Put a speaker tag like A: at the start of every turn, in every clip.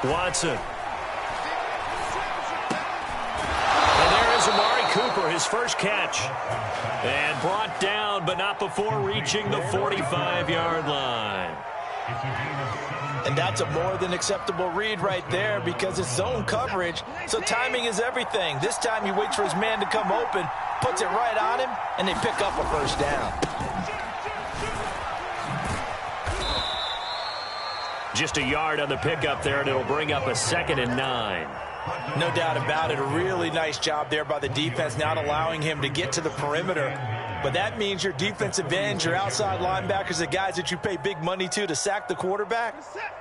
A: Watson. And there is Amari Cooper, his first catch. And brought down, but not before reaching the 45-yard line.
B: And that's a more than acceptable read right there because it's zone coverage, so timing is everything. This time he waits for his man to come open, puts it right on him, and they pick up a first down.
A: Just a yard on the pickup there, and it'll bring up a 2nd and 9.
B: No doubt about it. A really nice job there by the defense, not allowing him to get to the perimeter. But that means your defensive ends, your outside linebackers, the guys that you pay big money to sack the quarterback,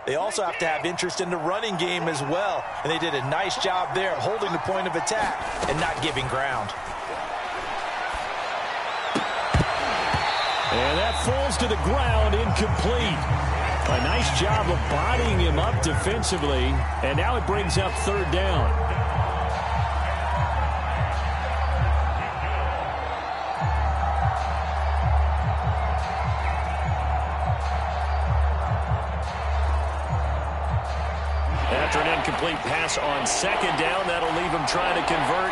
B: they also have to have interest in the running game as well. And they did a nice job there holding the point of attack and not giving ground.
A: And that falls to the ground, incomplete. A nice job of bodying him up defensively, and now it brings up 3rd down. After an incomplete pass on 2nd down, that'll leave him trying to convert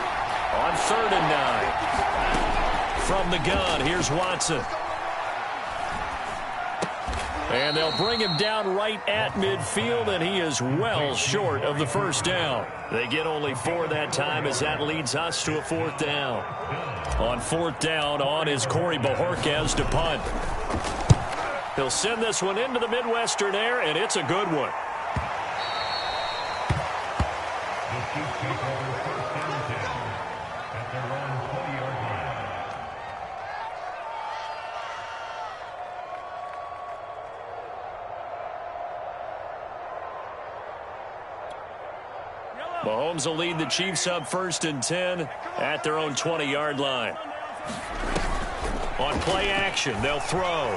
A: on 3rd and 9. From the gun, here's Watson. And they'll bring him down right at midfield, and he is well short of the first down. They get only 4 that time as that leads us to a 4th down. On 4th down, on is Corey Bojorquez to punt. He'll send this one into the Midwestern air, and it's a good one. Mahomes will lead the Chiefs up 1st and 10 at their own 20-yard line. On play action, they'll throw.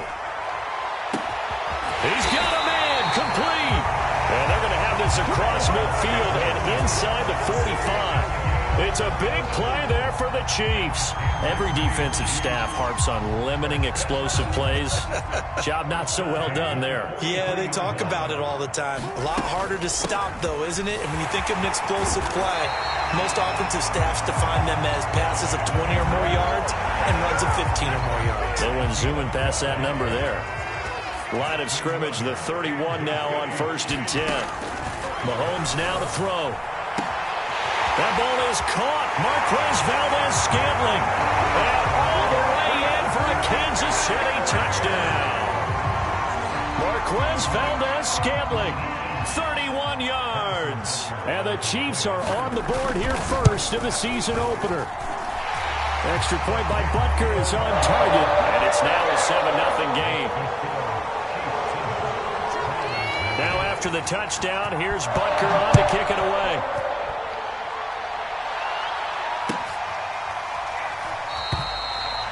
A: He's got a man, complete. And they're going to have this across midfield and inside the 45. It's a big play there for the Chiefs. Every defensive staff harps on limiting explosive plays. Job not so well done there.
B: Yeah, they talk about it all the time. A lot harder to stop, though, isn't it? And when you think of an explosive play, most offensive staffs define them as passes of 20 or more yards and runs of 15 or more yards.
A: They went zooming past that number there. Line of scrimmage, the 31 now on 1st and 10. Mahomes now to throw. That ball is caught. Marquez Valdes-Scantling. And all the way in for a Kansas City touchdown. Marquez Valdes-Scantling, 31 yards. And the Chiefs are on the board here first in the season opener. Extra point by Butker is on target. And it's now a 7-0 game. Now after the touchdown, here's Butker on to kick it away.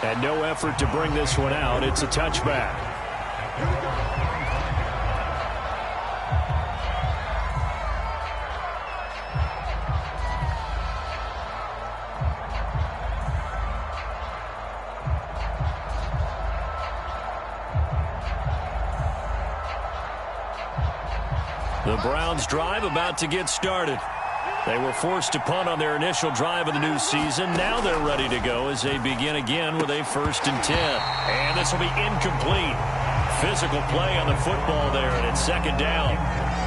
A: And no effort to bring this one out. It's a touchback. The Browns' drive about to get started. They were forced to punt on their initial drive of the new season. Now they're ready to go as they begin again with a 1st and 10. And this will be incomplete. Physical play on the football there, and it's 2nd down.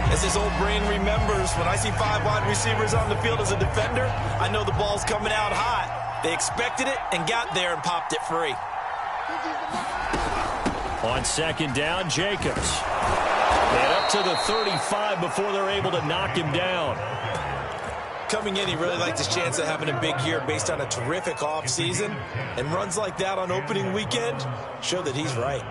B: As his old brain remembers, when I see 5 wide receivers on the field as a defender, I know the ball's coming out hot. They expected it and got there and popped it free.
A: On 2nd down, Jacobs. And up to the 35 before they're able to knock him down.
B: Coming in, he really liked his chance of having a big year based on a terrific offseason. And runs like that on opening weekend show that he's right.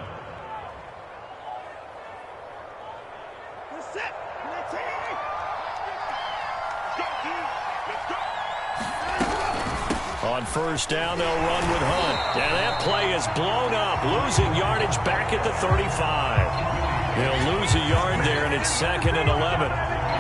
A: On 1st down, they'll run with Hunt. And that play is blown up, losing yardage back at the 35. He'll lose a yard there, and it's 2nd and 11.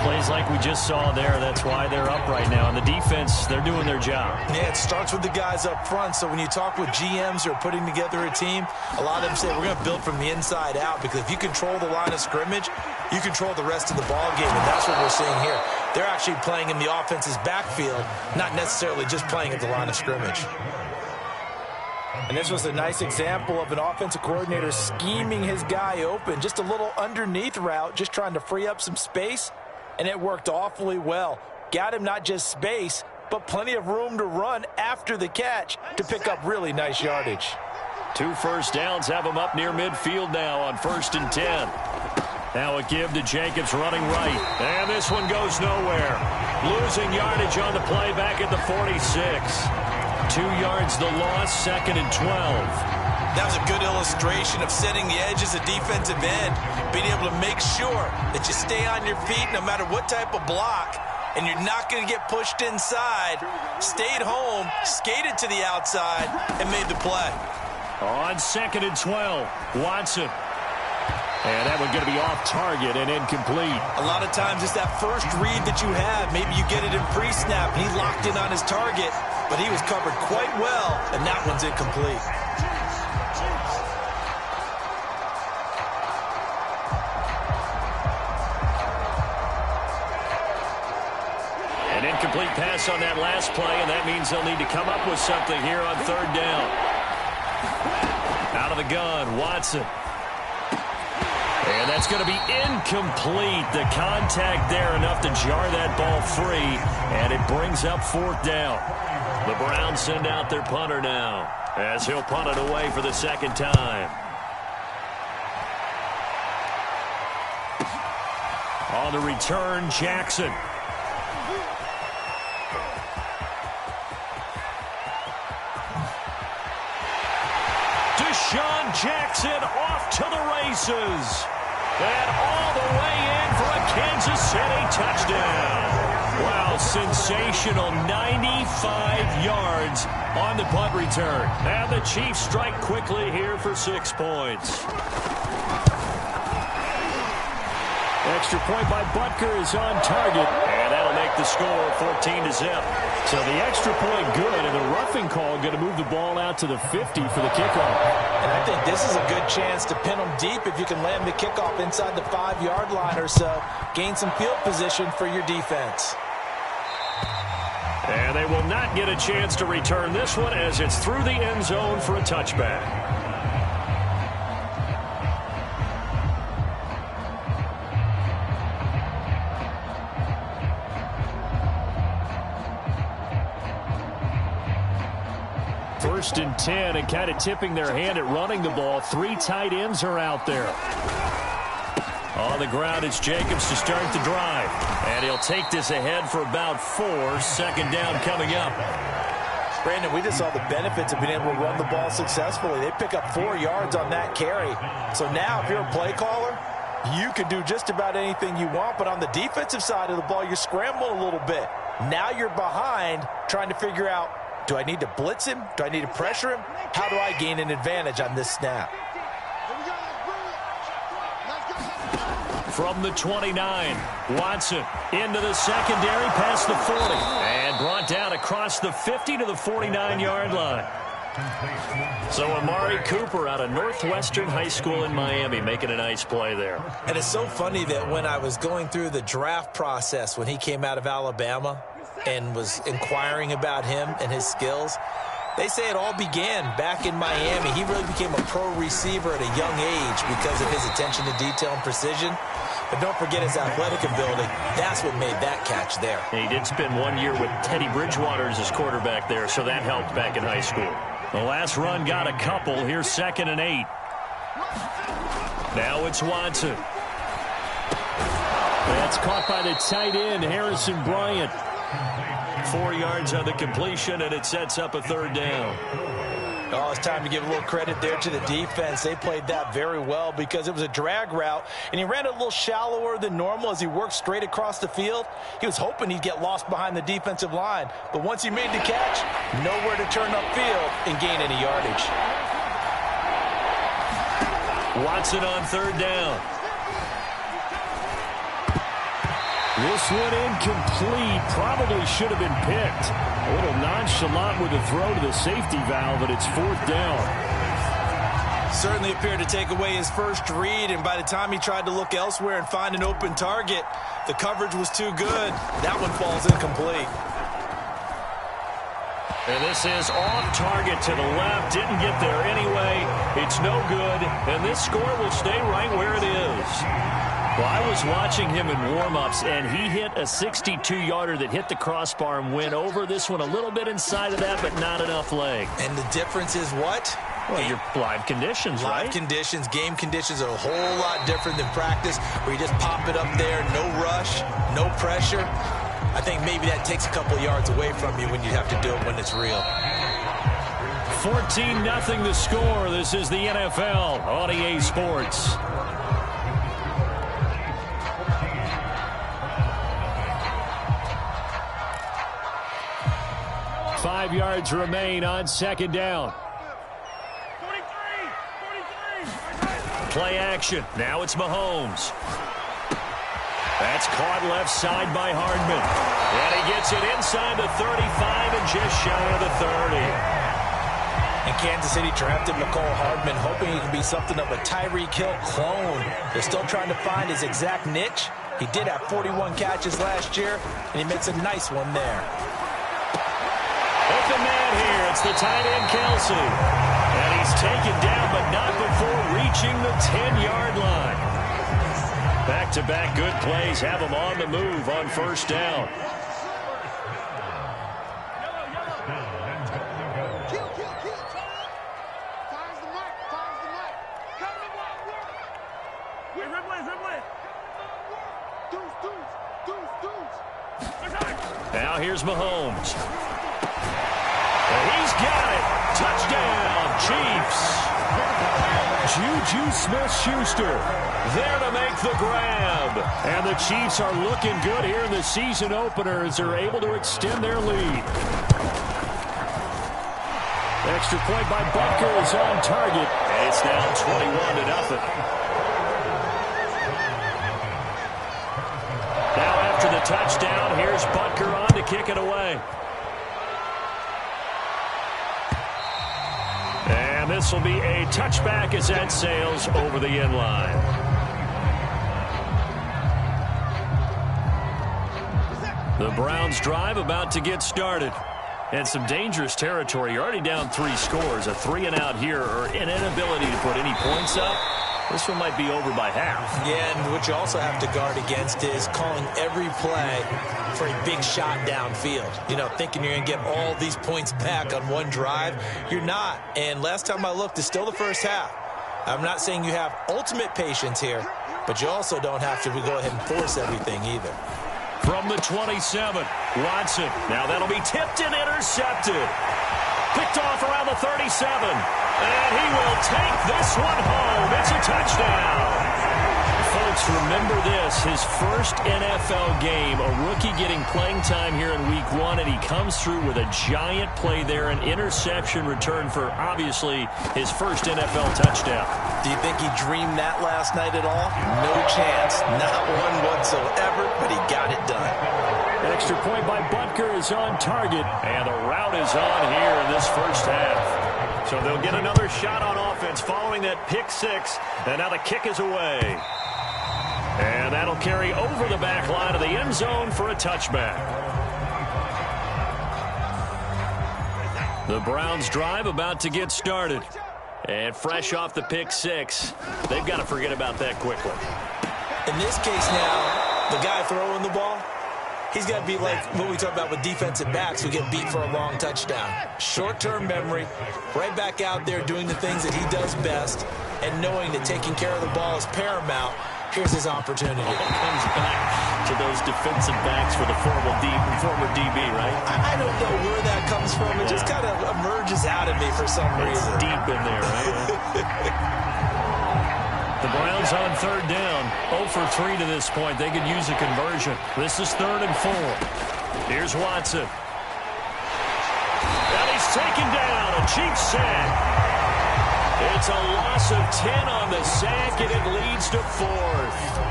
A: Plays like we just saw there. That's why they're up right now. And the defense, they're doing their job.
B: Yeah, it starts with the guys up front. So when you talk with GMs who are putting together a team, a lot of them say we're going to build from the inside out, because if you control the line of scrimmage, you control the rest of the ball game, and that's what we're seeing here. They're actually playing in the offense's backfield, not necessarily just playing at the line of scrimmage. And this was a nice example of an offensive coordinator scheming his guy open. Just a little underneath route, just trying to free up some space, and it worked awfully well. Got him not just space, but plenty of room to run after the catch to pick up really nice yardage.
A: 2 first downs have him up near midfield now on 1st and 10. Now a give to Jacobs running right. And this one goes nowhere. Losing yardage on the play back at the 46. 2 yards the loss, 2nd and 12.
B: That was a good illustration of setting the edge as a defensive end, being able to make sure that you stay on your feet no matter what type of block, and you're not going to get pushed inside. Stayed home, skated to the outside, and made the play.
A: On 2nd and 12, Watson. And that one going to be off target and incomplete.
B: A lot of times it's that first read that you have. Maybe you get it in pre-snap, and he locked in on his target, but he was covered quite well, and that one's incomplete.
A: An incomplete pass on that last play, and that means they'll need to come up with something here on 3rd down. Out of the gun, Watson. And that's going to be incomplete. The contact there enough to jar that ball free, and it brings up 4th down. The Browns send out their punter now, as he'll punt it away for the 2nd time. On the return, Jackson. Deshaun Jackson off to the races. And all the way in for a Kansas City touchdown. Wow, sensational 95 yards on the punt return. And the Chiefs strike quickly here for 6 points. Extra point by Butker is on target. And that'll make the score 14-0. So the extra point good, and the roughing call going to move the ball out to the 50 for the kickoff.
B: And I think this is a good chance to pin them deep if you can land the kickoff inside the 5-yard line or so. Gain some field position for your defense.
A: And they will not get a chance to return this one as it's through the end zone for a touchback. First and 10, and kind of tipping their hand at running the ball. 3 tight ends are out there. On the ground, it's Jacobs to start the drive. And he'll take this ahead for about 4. 2nd down coming up.
B: Brandon, we just saw the benefits of being able to run the ball successfully. They pick up 4 yards on that carry. So now if you're a play caller, you can do just about anything you want. But on the defensive side of the ball, you're scrambling a little bit. Now you're behind trying to figure out, do I need to blitz him? Do I need to pressure him? How do I gain an advantage on this snap?
A: From the 29, Watson into the secondary past the 40. And brought down across the 50 to the 49-yard line. So Amari Cooper out of Northwestern High School in Miami making a nice play there.
B: And it's so funny that when I was going through the draft process when he came out of Alabama and was inquiring about him and his skills, they say it all began back in Miami. He really became a pro receiver at a young age because of his attention to detail and precision. But don't forget his athletic ability. That's what made that catch there.
A: And he did spend 1 year with Teddy Bridgewater as his quarterback there, so that helped back in high school. The last run got a couple. Here's 2nd and 8. Now it's Watson. That's caught by the tight end, Harrison Bryant. 4 yards on the completion, and it sets up a 3rd down.
B: Oh, it's time to give a little credit there to the defense. They played that very well because it was a drag route, and he ran it a little shallower than normal as he worked straight across the field. He was hoping he'd get lost behind the defensive line, but once he made the catch, nowhere to turn upfield and gain any yardage.
A: Watson on 3rd down. This one incomplete. Probably should have been picked. A little nonchalant with the throw to the safety valve, but it's 4th down.
B: Certainly appeared to take away his first read, and by the time he tried to look elsewhere and find an open target, the coverage was too good. That one falls incomplete.
A: And this is off target to the left. Didn't get there anyway. It's no good, and this score will stay right where it is. Well, I was watching him in warm-ups, and he hit a 62-yarder that hit the crossbar and went over. This one a little bit inside of that, but not enough leg.
B: And the difference is what?
A: Well, your live conditions, right?
B: Live conditions, game conditions are a whole lot different than practice, where you just pop it up there, no rush, no pressure. I think maybe that takes a couple yards away from you when you have to do it when it's real.
A: 14-0 the score. This is the NFL on EA Sports. Five yards remain on 2nd down. Play action. Now it's Mahomes. That's caught left side by Hardman. And he gets it inside the 35 and just shy of the 30.
B: And Kansas City drafted McCole Hardman, hoping he can be something of a Tyreek Hill clone. They're still trying to find his exact niche. He did have 41 catches last year, and he makes a nice one there.
A: Open man here. It's the tight end, Kelsey. And he's taken down, but not before reaching the 10-yard line. Back-to-back good plays have him on the move on 1st down. Now here's Mahomes. And he's got it. Touchdown, Chiefs. Juju Smith-Schuster there to make the grab. And the Chiefs are looking good here in the season opener as they're able to extend their lead. Extra point by Butker is on target. And it's now 21-0. Now after the touchdown, here's Butker on to kick it away. And this will be a touchback as that sails over the end line. The Browns drive about to get started. And some dangerous territory. You're already down 3 scores. A 3-and-out here or an inability to put any points up. This one might be over by half.
B: Yeah, and what you also have to guard against is calling every play for a big shot downfield. You know, thinking you're going to get all these points back on one drive. You're not. And last time I looked, it's still the first half. I'm not saying you have ultimate patience here, but you also don't have to go ahead and force everything either.
A: From the 27, Watson. Now that'll be tipped and intercepted. Picked off around the 37. And he will take this one home. It's a touchdown. Folks, remember this. His first NFL game, a rookie getting playing time here in week 1, and he comes through with a giant play there, an interception return for, obviously, his first NFL touchdown.
B: Do you think he dreamed that last night at all? No chance. Not one whatsoever, but he got it done.
A: Extra point by Butker is on target, and the route is on here in this first half. So they'll get another shot on offense following that pick 6, and now the kick is away. And that'll carry over the back line of the end zone for a touchback. The Browns drive about to get started. And fresh off the pick 6, they've got to forget about that quickly.
B: In this case now, the guy throwing the ball, he's got to be like what we talk about with defensive backs who get beat for a long touchdown. Short-term memory, right back out there doing the things that he does best, and knowing that taking care of the ball is paramount. Here's his opportunity.
A: It comes back to those defensive backs for the former DB, right?
B: I don't know where that comes from. It just kind of emerges out of me for some reason.
A: It's deep in there, right? The Browns on 3rd down. 0 for 3 to this point. They could use a conversion. This is 3rd and 4. Here's Watson. And he's taken down. A cheap sack. It's a loss of 10 on the sack, and it leads to 4th.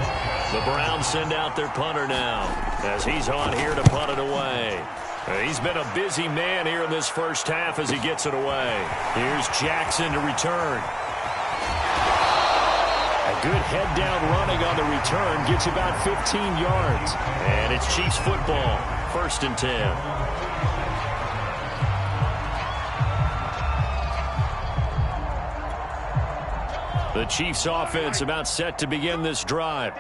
A: The Browns send out their punter now as he's on here to punt it away. He's been a busy man here in this first half as he gets it away. Here's Jackson to return. A good head-down running on the return gets about 15 yards. And it's Chiefs football, 1st and 10. The Chiefs offense about set to begin this drive.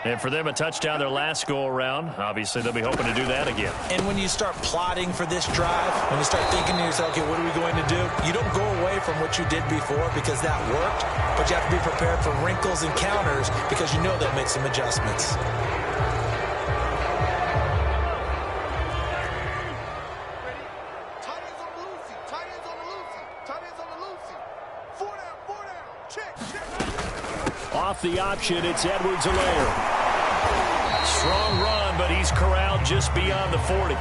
A: And for them, a touchdown their last go-around. Obviously, they'll be hoping to do that again.
B: And when you start plotting for this drive, when you start thinking to yourself, okay, what are we going to do? You don't go away from what you did before because that worked, but you have to be prepared for wrinkles and counters because you know they'll make some adjustments.
A: Off the option, it's Edwards-Helaire. Strong run, but he's corralled just beyond the 40.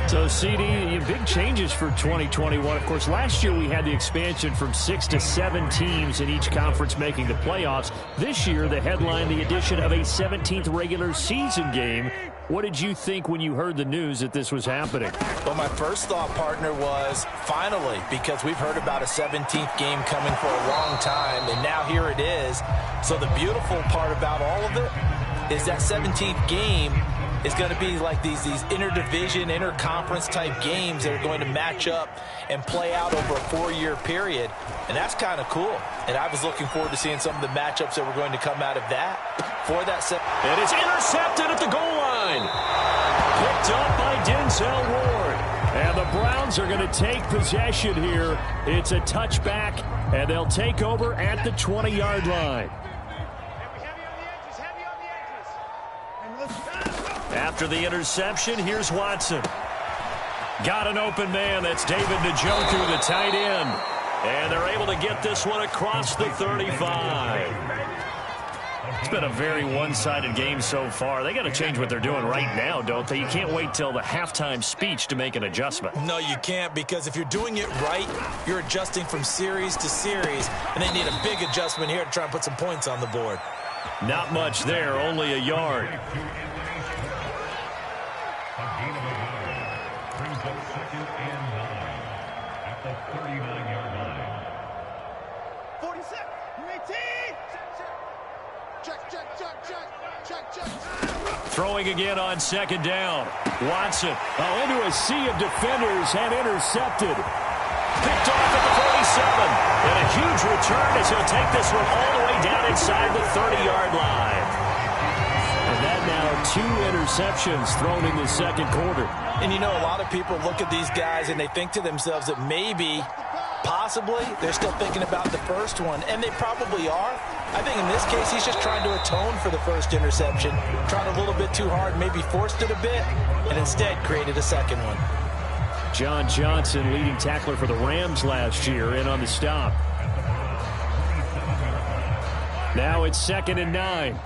A: So, CD, big changes for 2021. Of course, last year we had the expansion from 6 to 7 teams in each conference making the playoffs. This year, the headline, the addition of a 17th regular season game. What did you think when you heard the news that this was happening?
B: Well, my first thought, partner, was finally, because we've heard about a 17th game coming for a long time, and now here it is. So the beautiful part about all of it is that 17th game is going to be like these interdivision, interconference type games that are going to match up and play out over a 4-year period. And that's kind of cool. And I was looking forward to seeing some of the matchups that were going to come out of that. For that set.
A: And it's intercepted at the goal line. Picked up by Denzel Ward. And the Browns are going to take possession here. It's a touchback, and they'll take over at the 20-yard line. After the interception, here's Watson. Got an open man. That's David Njoku, the tight end. And they're able to get this one across the 35. It's been a very one-sided game so far. They got to change what they're doing right now, don't they? You can't wait till the halftime speech to make an adjustment.
B: No, you can't, because if you're doing it right, you're adjusting from series to series, and they need a big adjustment here to try and put some points on the board.
A: Not much there, only a yard. Throwing again on 2nd down. Watson into a sea of defenders and intercepted. Picked off at the 47. And a huge return as he'll take this one all the way down inside the 30-yard line. And that now 2 interceptions thrown in the 2nd quarter.
B: And you know, a lot of people look at these guys and they think to themselves that maybe, possibly, they're still thinking about the first one. And they probably are. I think in this case, he's just trying to atone for the first interception. Tried a little bit too hard, maybe forced it a bit, and instead created a second one.
A: John Johnson, leading tackler for the Rams last year, in on the stop. Now it's 2nd and 9.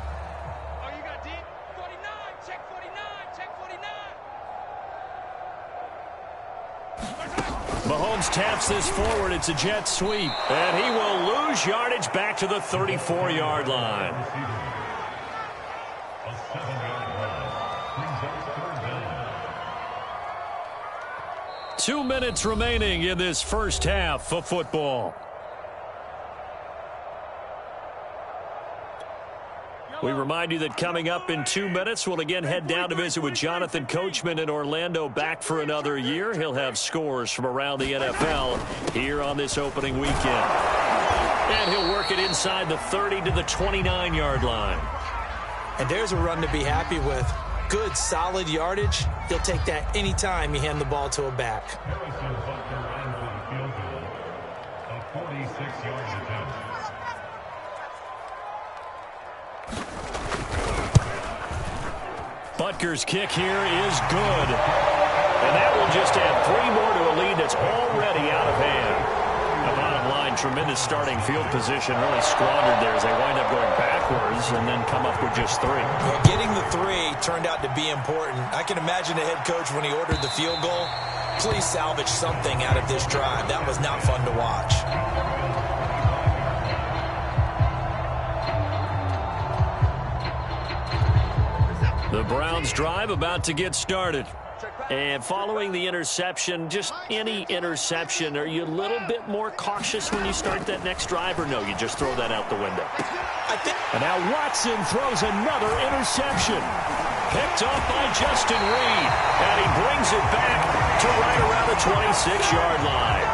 A: Mahomes taps this forward. It's a jet sweep. And he will lose yardage back to the 34-yard line. Two minutes remaining in this first half of football. We remind you that coming up in 2 minutes, we'll again head down to visit with Jonathan Coachman in Orlando, back for another year. He'll have scores from around the NFL here on this opening weekend. And he'll work it inside the 30 to the 29-yard line.
B: And there's a run to be happy with. Good, solid yardage. He'll take that anytime you hand the ball to a back.
A: Butker's kick here is good. And that will just add 3 more to a lead that's already out of hand. The bottom line, tremendous starting field position, really squandered there as they wind up going backwards and then come up with just 3.
B: Yeah, getting the 3 turned out to be important. I can imagine the head coach when he ordered the field goal. Please salvage something out of this drive. That was not fun to watch.
A: The Browns drive about to get started. And following the interception, just any interception, are you a little bit more cautious when you start that next drive, or no, you just throw that out the window?
C: And now Watson throws another interception.
A: Picked off by Justin Reed, and he brings it back to right around the 26-yard line.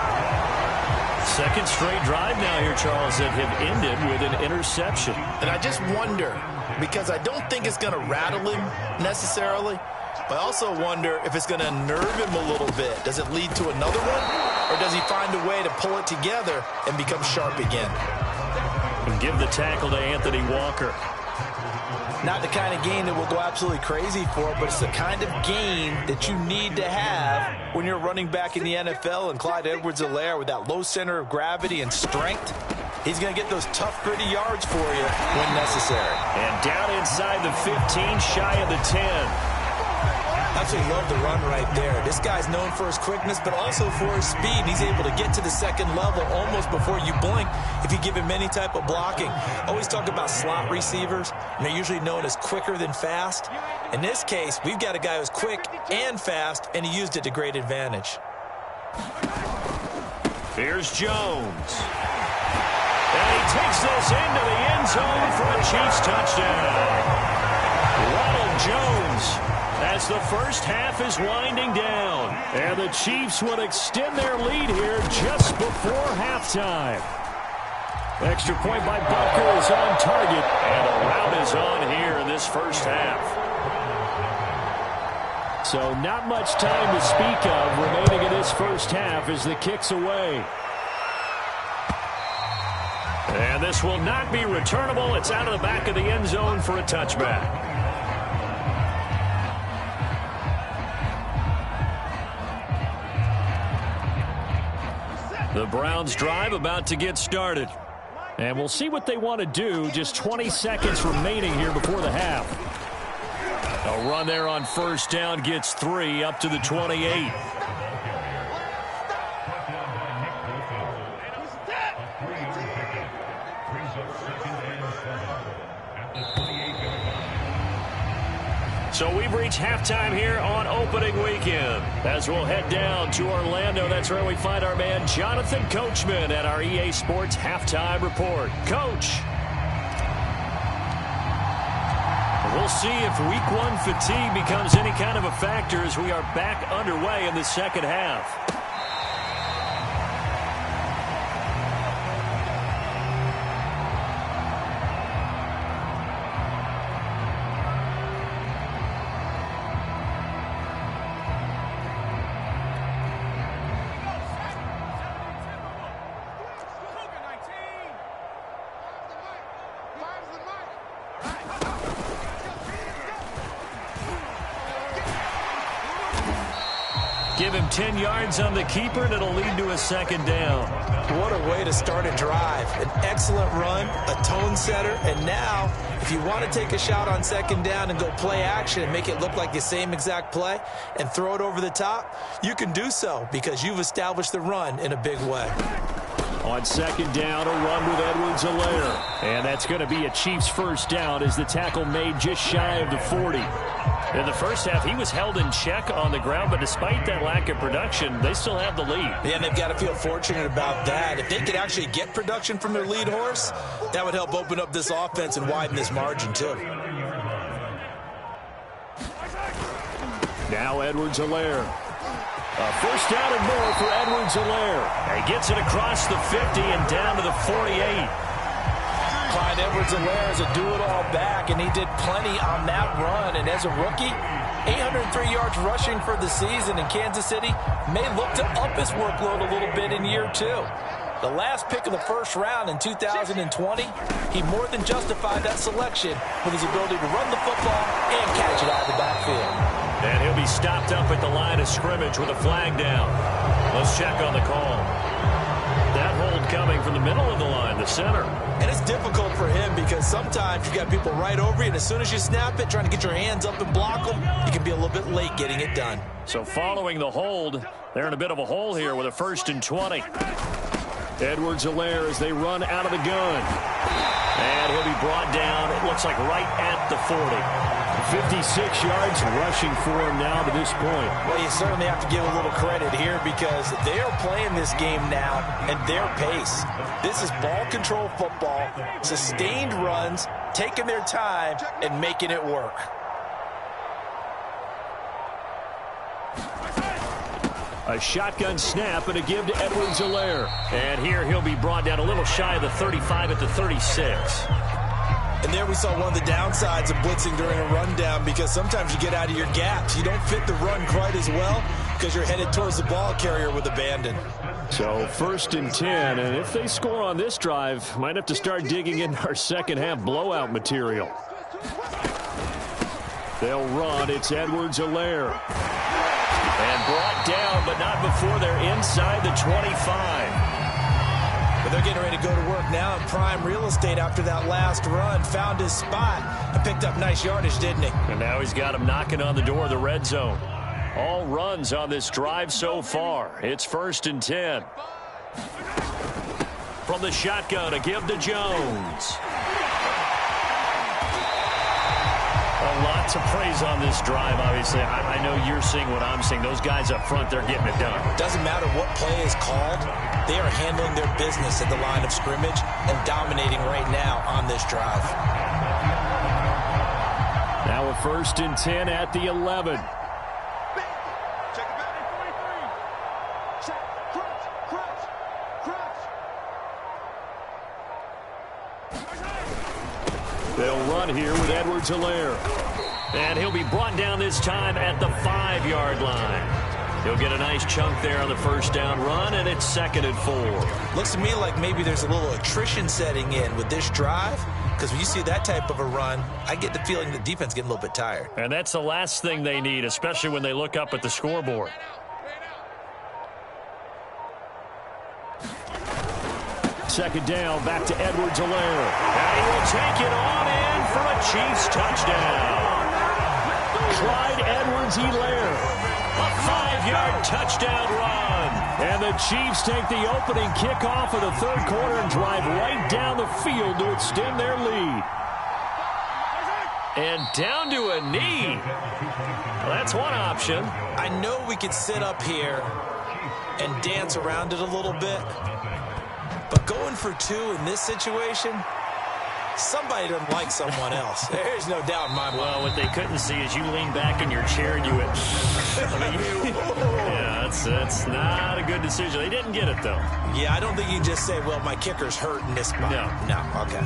A: Second straight drive now here, Charles, that have ended with an interception.
D: And I just wonder, because I don't think it's going to rattle him necessarily, but I also wonder if it's going to unnerve him a little bit. Does it lead to another one, or does he find a way to pull it together and become sharp again?
A: And give the tackle to Anthony Walker.
B: Not the kind of game that we'll go absolutely crazy for, but it's the kind of game that you need to have when you're running back in the NFL. And Clyde Edwards-Helaire, with that low center of gravity and strength, he's going to get those tough, gritty yards for you when necessary.
A: And down inside the 15, shy of the 10.
B: Absolutely love the run right there. This guy's known for his quickness, but also for his speed. He's able to get to the second level almost before you blink if you give him any type of blocking. Always talk about slot receivers, and they're usually known as quicker than fast. In this case, we've got a guy who's quick and fast, and he used it to great advantage.
A: Here's Jones. And he takes this into the end zone for a Chiefs touchdown. Ronald Jones, as the first half is winding down. And the Chiefs would extend their lead here just before halftime. Extra point by Butker is on target. And a rout is on here in this first half. So not much time to speak of remaining in this first half as the kick's away. And this will not be returnable. It's out of the back of the end zone for a touchback. The Browns drive about to get started. And we'll see what they want to do. Just 20 seconds remaining here before the half. A run there on first down gets 3 up to the 28. So we've reached halftime here on opening weekend. As we'll head down to Orlando, that's where we find our man Jonathan Coachman at our EA Sports Halftime Report. Coach. We'll see if week one fatigue becomes any kind of a factor as we are back underway in the second half. Give him 10 yards on the keeper, and it'll lead to a second down.
B: What a way to start a drive. An excellent run, a tone setter, and now if you want to take a shot on second down and go play action and make it look like the same exact play and throw it over the top, you can do so because you've established the run in a big way.
A: On second down, a run with Edwards-Helaire. And that's going to be a Chiefs first down as the tackle made just shy of the 40. In the first half, he was held in check on the ground, but despite that lack of production, they still have the lead.
B: Yeah, and they've got to feel fortunate about that. If they could actually get production from their lead horse, that would help open up this offense and widen this margin, too.
A: Now Edwards-Helaire. A first down and more for Edwards-Helaire. He gets it across the 50 and down to the 48.
B: Clyde Edwards-Helaire is a do-it-all back, and he did plenty on that run. And as a rookie, 803 yards rushing for the season in Kansas City may look to up his workload a little bit in year two. The last pick of the first round in 2020, he more than justified that selection with his ability to run the football and catch it out of the backfield.
A: And he'll be stopped up at the line of scrimmage with a flag down. Let's check on the call. That hold coming from the middle of the line, the center.
B: And it's difficult for him because sometimes you got people right over you, and as soon as you snap it, trying to get your hands up and block them, you can be a little bit late getting it done.
A: So following the hold, they're in a bit of a hole here with a 1st and 20. Edwards-Helaire as they run out of the gun. And he'll be brought down, it looks like right at the 40.
C: 56 yards rushing for him now to this point.
B: Well, you certainly have to give a little credit here because they are playing this game now at their pace. This is ball control football, sustained runs, taking their time, and making it work.
C: A shotgun snap and a give to Edwards-Helaire.
A: And here he'll be brought down a little shy of the 35 at the 36.
B: And there we saw one of the downsides of blitzing during a rundown because sometimes you get out of your gaps. You don't fit the run quite as well because you're headed towards the ball carrier with abandon.
C: So 1st and 10, and if they score on this drive, might have to start digging in our second half blowout material. They'll run. It's Edwards-Helaire.
A: And brought down, but not before they're inside the 25.
B: But they're getting ready to go to work now in prime real estate after that last run. Found his spot and picked up nice yardage, didn't he?
A: And now he's got him knocking on the door of the red zone. All runs on this drive so far. It's 1st and 10. From the shotgun, a give to Jones. A lot to praise on this drive, obviously. I know you're seeing what I'm seeing. Those guys up front, they're getting it done.
B: Doesn't matter what play is called. They are handling their business at the line of scrimmage and dominating right now on this drive.
C: Now a 1st and 10 at the 11. They'll run here with Edwards-Helaire.
A: And he'll be brought down this time at the 5-yard line. He'll get a nice chunk there on the 1st down run, and it's 2nd and 4.
B: Looks to me like maybe there's a little attrition setting in with this drive, because when you see that type of a run, I get the feeling the defense getting a little bit tired.
A: And that's the last thing they need, especially when they look up at the scoreboard.
C: Second down, back to Edwards-Helaire.
A: And he will take it on in for a Chiefs touchdown.
C: Clyde Edwards-Helaire.
A: A 5-yard touchdown run.
C: And the Chiefs take the opening kickoff of the 3rd quarter and drive right down the field to extend their lead.
A: And down to a knee. Well, that's one option.
B: I know we could sit up here and dance around it a little bit, but going for 2 in this situation, somebody doesn't like someone else. There's no doubt in my mind.
A: Well, what they couldn't see is you lean back in your chair and you went, yeah, that's not a good decision. They didn't get it, though.
B: Yeah, I don't think you can just say, well, my kicker's hurt in this spot. No, okay.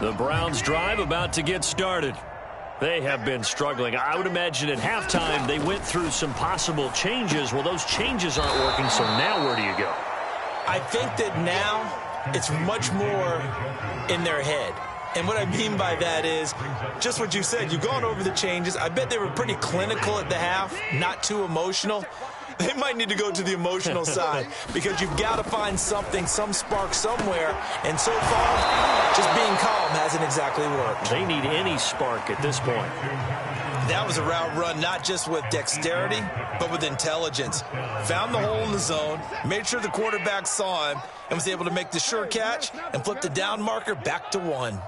A: The Browns drive about to get started. They have been struggling. I would imagine at halftime they went through some possible changes. Well, those changes aren't working, so now where do you go?
B: I think that now it's much more in their head. And what I mean by that is just what you said. You've gone over the changes. I bet they were pretty clinical at the half, not too emotional. They might need to go to the emotional side because you've got to find something, some spark somewhere. And so far, just being calm hasn't exactly worked.
A: They need any spark at this point.
B: That was a route run not just with dexterity, but with intelligence. Found the hole in the zone, made sure the quarterback saw him, and was able to make the sure catch and flip the down marker back to 1.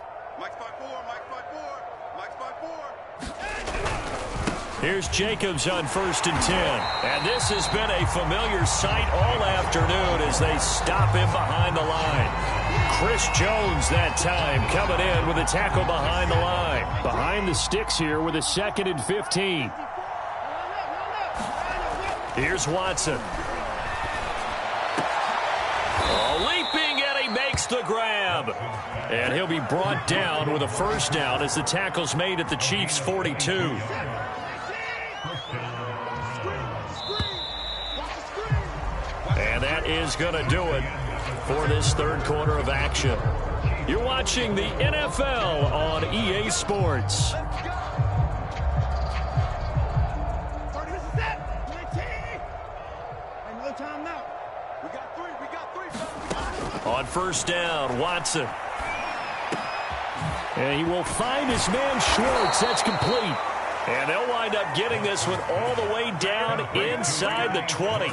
A: Here's Jacobs on 1st and 10. And this has been a familiar sight all afternoon as they stop him behind the line. Chris Jones that time coming in with a tackle behind the line.
C: Behind the sticks here with a 2nd and 15.
A: Here's Watson. Leaping, and he makes the grab. And he'll be brought down with a 1st down as the tackle's made at the Chiefs' 42. And that is going to do it for this 3rd quarter of action. You're watching the NFL on EA Sports. first down. Watson. And he will find his man Schwartz. That's complete. And they'll wind up getting this one all the way down inside the 20.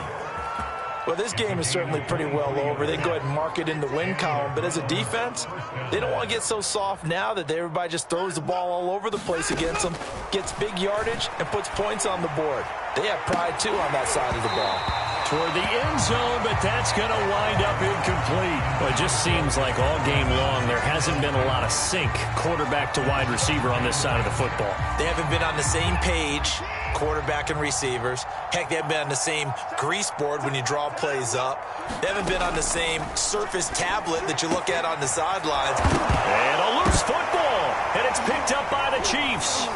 B: Well, this game is certainly pretty well over. They can go ahead and mark it in the win column. But as a defense, they don't want to get so soft now that everybody just throws the ball all over the place against them, gets big yardage, and puts points on the board. They have pride, too, on that side of the ball.
A: Toward the end zone, but that's going to wind up incomplete. Well, it just seems like all game long there hasn't been a lot of sync quarterback to wide receiver on this side of the football.
B: They haven't been on the same page, quarterback and receivers. Heck, they haven't been on the same grease board when you draw plays up. They haven't been on the same surface tablet that you look at on the sidelines.
A: And a loose football, and it's picked up by the Chiefs.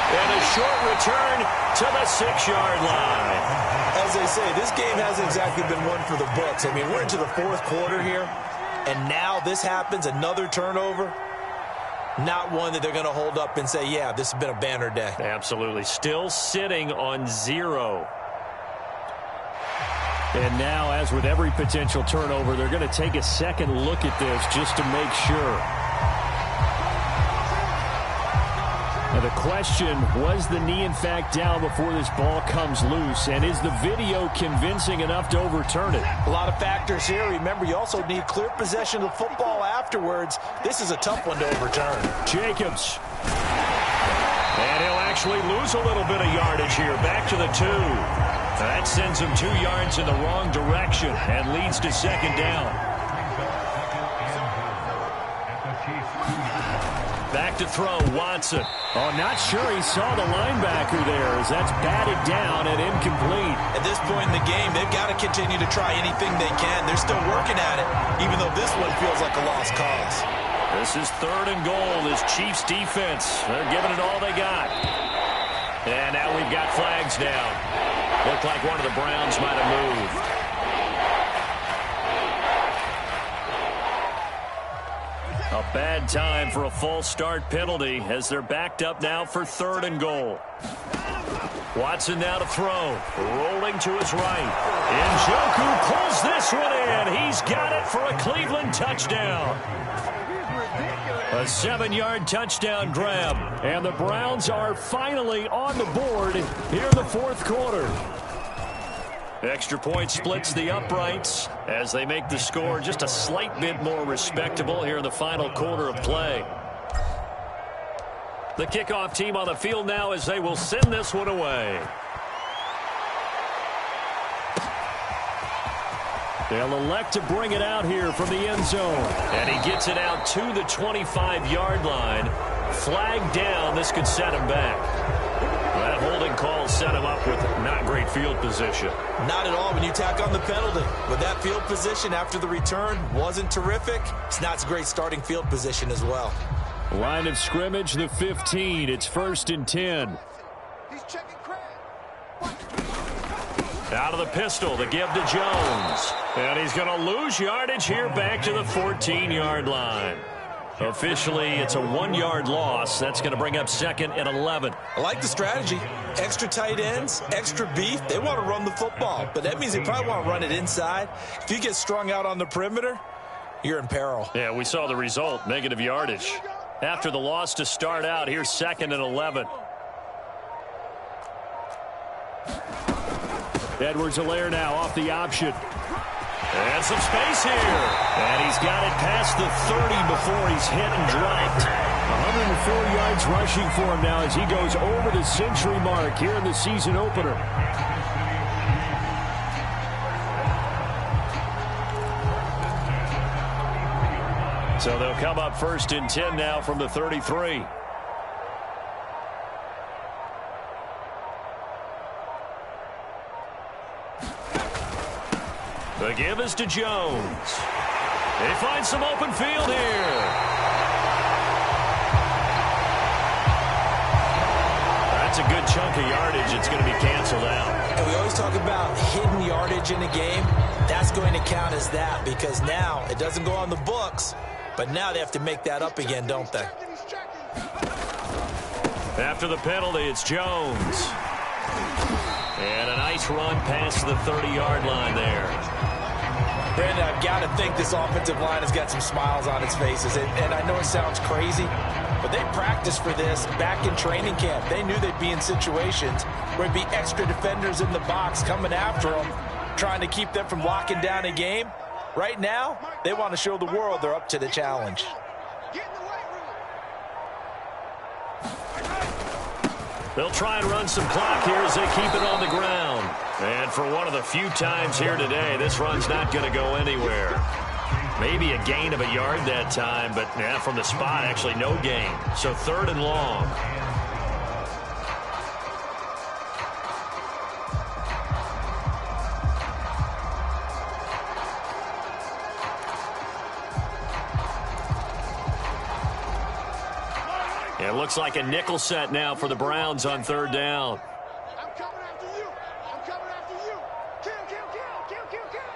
A: And a short return to the 6-yard line.
B: As they say, this game hasn't exactly been one for the books. I mean, we're into the fourth quarter here, and now this happens, another turnover. Not one that they're going to hold up and say, yeah, this has been a banner day.
A: Absolutely. Still sitting on 0. And now, as with every potential turnover, they're going to take a second look at this just to make sure. Now the question, was the knee in fact down before this ball comes loose? And is the video convincing enough to overturn it?
B: A lot of factors here. Remember, you also need clear possession of the football afterwards. This is a tough one to overturn.
A: Jacobs. And he'll actually lose a little bit of yardage here. Back to the 2. That sends him 2 yards in the wrong direction and leads to second down. Back to throw, Watson. Oh, not sure he saw the linebacker there as that's batted down and incomplete.
B: At this point in the game, they've got to continue to try anything they can. They're still working at it, even though this one feels like a lost cause.
A: This is 3rd and goal. This Chiefs defense, they're giving it all they got. And now we've got flags down. Looked like one of the Browns might have moved. A bad time for a false start penalty as they're backed up now for 3rd and goal. Watson now to throw. Rolling to his right. Njoku pulls this one in. He's got it for a Cleveland touchdown. A 7-yard touchdown grab. And the Browns are finally on the board here in the 4th quarter. Extra point splits the uprights as they make the score just a slight bit more respectable here in the final quarter of play. The kickoff team on the field now as they will send this one away. They'll elect to bring it out here from the end zone. And he gets it out to the 25-yard line. Flag down. This could set him back. That holding call set him up with not great field position.
B: Not at all when you tack on the penalty. But that field position after the return wasn't terrific. It's not a great starting field position as well.
C: Line of scrimmage, the 15. It's 1st and 10.
A: Out of the pistol, the give to Jones. And he's going to lose yardage here back to the 14-yard line. Officially, it's a 1-yard loss. That's going to bring up 2nd and 11.
B: I like the strategy. Extra tight ends, extra beef. They want to run the football, but that means they probably want to run it inside. If you get strung out on the perimeter, you're in peril.
A: Yeah, we saw the result, negative yardage. After the loss to start out, here's 2nd and 11.
C: Edwards-Helaire now off the option.
A: And some space here. And he's got it past the 30 before he's hit and dropped.
C: 104 yards rushing for him now as he goes over the century mark here in the season opener.
A: So they'll come up 1st and 10 now from the 33. The give is to Jones. They find some open field here. That's a good chunk of yardage. It's going to be canceled out.
B: And we always talk about hidden yardage in a game. That's going to count as that because now it doesn't go on the books, but now they have to make that up again, don't they?
A: After the penalty, it's Jones. And a nice run past the 30-yard line there.
B: Brandon, I've got to think this offensive line has got some smiles on its faces. And I know it sounds crazy, but they practiced for this back in training camp. They knew they'd be in situations where it'd be extra defenders in the box coming after them, trying to keep them from locking down a game. Right now, they want to show the world they're up to the challenge.
A: They'll try and run some clock here as they keep it on the ground. And for one of the few times here today, this run's not going to go anywhere. Maybe a gain of a yard that time, but yeah, from the spot, actually no gain. So 3rd and long. It looks like a nickel set now for the Browns on 3rd down.
E: I'm coming after you. I'm coming after you. Kill, kill, kill, kill, kill, kill.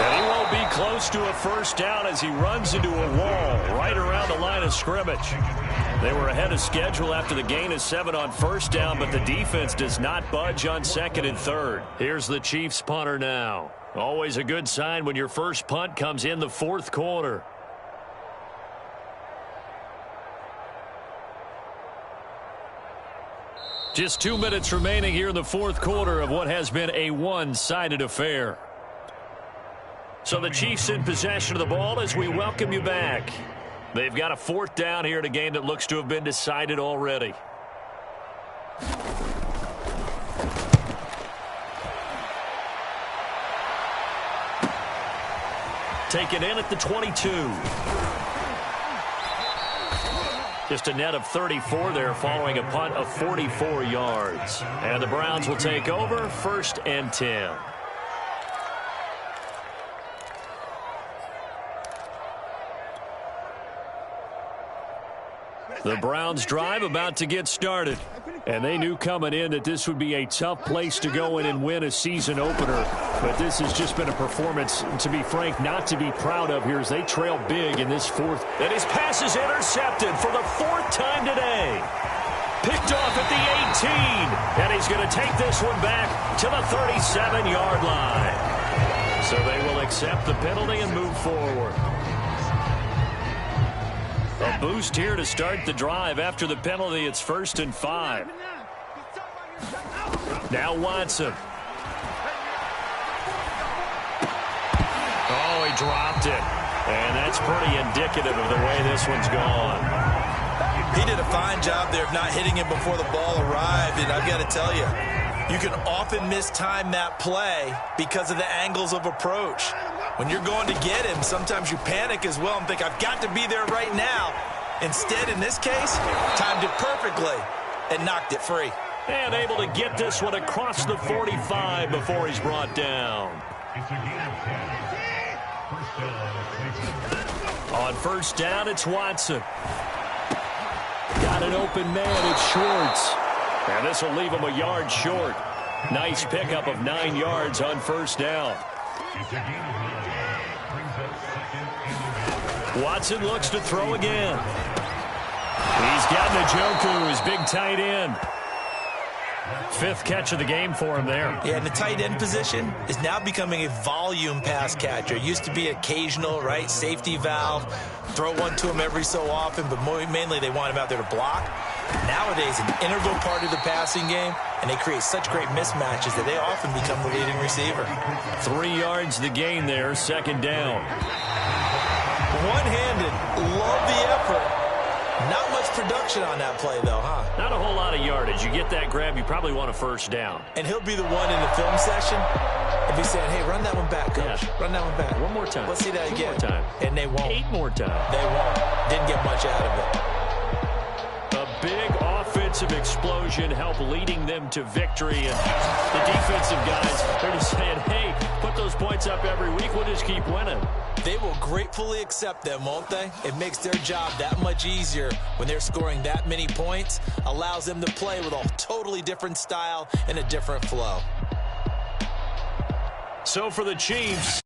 A: And he won't be close to a first down as he runs into a wall right around the line of scrimmage. They were ahead of schedule after the gain of 7 on 1st down, but the defense does not budge on 2nd and 3rd. Here's the Chiefs punter now. Always a good sign when your first punt comes in the 4th quarter. Just 2 minutes remaining here in the 4th quarter of what has been a one-sided affair. So the Chiefs in possession of the ball as we welcome you back. They've got a 4th down here in a game that looks to have been decided already. Taken in at the 22. Just a net of 34 there following a punt of 44 yards. And the Browns will take over 1st and 10. The Browns drive about to get started. And they knew coming in that this would be a tough place to go in and win a season opener. But this has just been a performance, to be frank, not to be proud of here as they trail big in this 4th. And his pass is intercepted for the 4th time today. Picked off at the 18. And he's going to take this one back to the 37-yard line. So they will accept the penalty and move forward. A boost here to start the drive. After the penalty, it's 1st and 5. Now Watson. Oh, he dropped it. And that's pretty indicative of the way this one's gone.
D: He did a fine job there of not hitting him before the ball arrived. And I've got to tell you, you can often mistime that play because of the angles of approach. When you're going to get him, sometimes you panic as well and think, I've got to be there right now. Instead, in this case, timed it perfectly and knocked it free.
A: And able to get this one across the 45 before he's brought down. On 1st down, it's Watson. Got an open man, it's Schwartz. And this will leave him a yard short. Nice pickup of 9 yards on 1st down. Watson looks to throw again. He's got Njoku, his big tight end. 5th catch of the game for him there.
D: Yeah, and the tight end position is now becoming a volume pass catcher. It used to be occasional, right? Safety valve. Throw one to him every so often, but mainly they want him out there to block. Nowadays, an integral part of the passing game, and they create such great mismatches that they often become the leading receiver.
A: 3 yards the gain there, 2nd down.
D: One-handed, love the effort. Not much production on that play, though, huh?
A: Not a whole lot of yardage. You get that grab, you probably want a 1st down.
D: And he'll be the one in the film session if he said, hey, run that one back, coach.
A: Yeah.
D: Run that one back.
A: One more time.
D: Let's see that again.
A: 2 more time.
D: And they won't.
A: 8 more times.
D: They won't. Didn't get much out of it.
A: A big offensive explosion helped leading them to victory. And the defensive guys are just saying, hey, put those points up every week. We'll just keep winning.
D: They will gratefully accept them, won't they? It makes their job that much easier when they're scoring that many points. Allows them to play with a totally different style and a different flow.
A: So for the Chiefs,